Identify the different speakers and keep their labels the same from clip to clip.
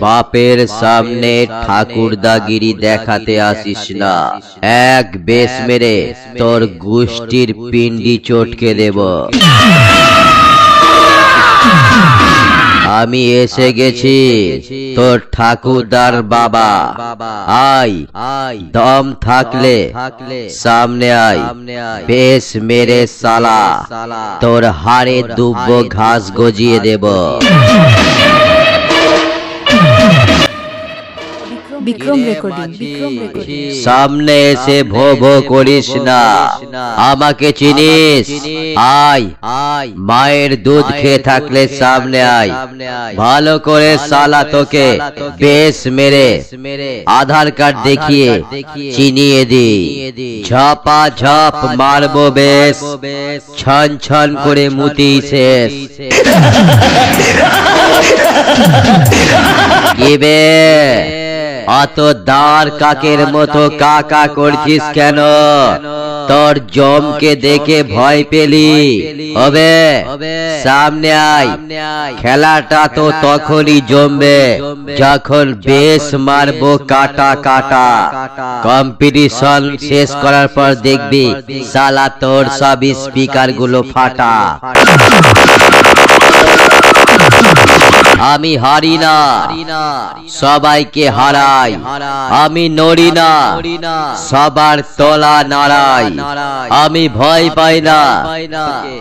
Speaker 1: বাপের সামনে ঠাকুরদাগিরি দেখাতে আসিস না। এক বেশ মেরে তোর গোষ্ঠীর পিন্ডি চটকে দেব। আমি এসে গেছি তোর ঠাকুরদার বাবা। আয় দম থাকলে সামনে আয়, বেশ মেরে সালা তোর হাড়ে দুব্বো ঘাস গজিয়ে দেব। সামনে এসে ভো ভো করিস না, আমাকে চিনিস? আয় মায়ের দুধ খেয়ে থাকলে সামনে আয়, ভালো করে সালা তোকে বেশ মেরে আধার কার্ড দেখিয়ে চিনিয়ে দি। ঝপা ঝপ মারবো বেশ, ছন ছন করে মুতি শেষ। কি বে অত দাঁড় কাকের মতো কাকা করছিস কেন? তোর জমকে দেখে ভয় পেলি? হবে সামনে আয়, খেলাটা তো তখনই জমবে যখন বেশ মারবো কাটা কাটা। কম্পিটিশন শেষ করার পর দেখবি সালা তোর সব স্পিকার গুলো ফাটা। আমি হারি না, সবাইকে হারাই। আমি নড়ি না, সবার তলা নাড়াই। আমি ভয় পাই না,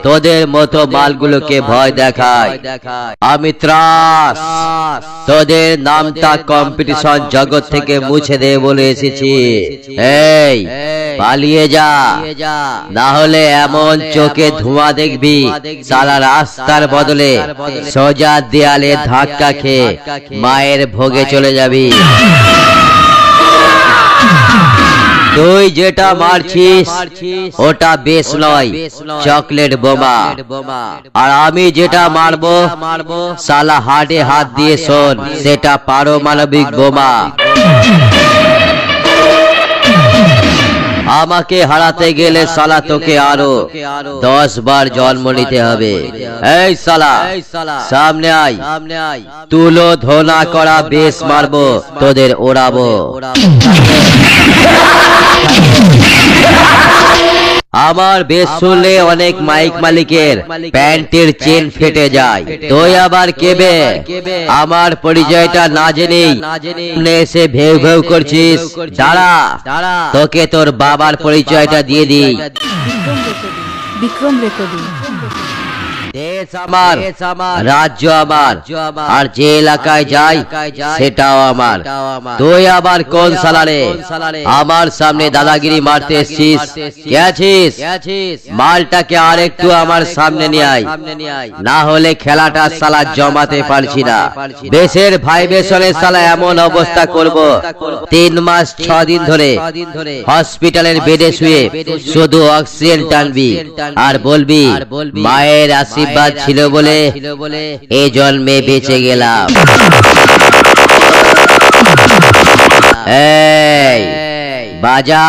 Speaker 1: তোদের মতো মালগুলোকে ভয় দেখাই। আমি ত্রাস, তোদের নামটা কম্পিটিশন জগৎ থেকে মুছে দে বলে এসেছি। এই পালিয়ে যা, না হলে এমন চোখে ধোঁয়া দেখবি সারা রাস্তার বদলে সোজা দেয়ালে ধাক্কা খেয়ে মায়ের ভোগে চলে যাবি। তুই যেটা মারছিস ওটা বেশ নয়, চকলেট বোমা। আর আমি যেটা মারবো সালা হাটে হাত দিয়ে শোন, সেটা পারমাণবিক বোমা। আমাকে হারাতে গেলে সালা তোকে আরো 10 বার জন্ম নিতে হবে। এই সালা সামনে আয়, তুলো ধোনা করা বেশ মারবো, তোদের ওড়াবো। আমার বেশ শুনলে অনেক মাইক মালিকের প্যান্টের চেন ফেটে যায়। তুই আবার কেবে আমার পরিচয়টা না জেনেই এসে ভেউ ভেউ করছিস? দাঁড়া, তোকে তোর বাবার পরিচয়টা দিয়ে দিই।
Speaker 2: বিক্রম রেকর্ডিং।
Speaker 1: দেশ আমার, রাজ্য আমার, আর যে এলাকায় যাই সেটাও আমার। তুই আবার কোন সালারে আমার সামনে দাদাগিরি মারতে এসছিস? মালটাকে আর একটু আমার সামনে নিয়ে আয়, না হলে খেলাটা সালা জমাতে পারছি না। দেশের ভাইবেশনের সালা এমন অবস্থা করব, 3 মাস 6 দিন ধরে হসপিটালের বেডে শুয়ে শুধু অক্সিজেন টানবি আর বলবি মায়ের আশীর্বাদ ছিল বলে এই জন্মে বেঁচে গেলাম। এই বাজা।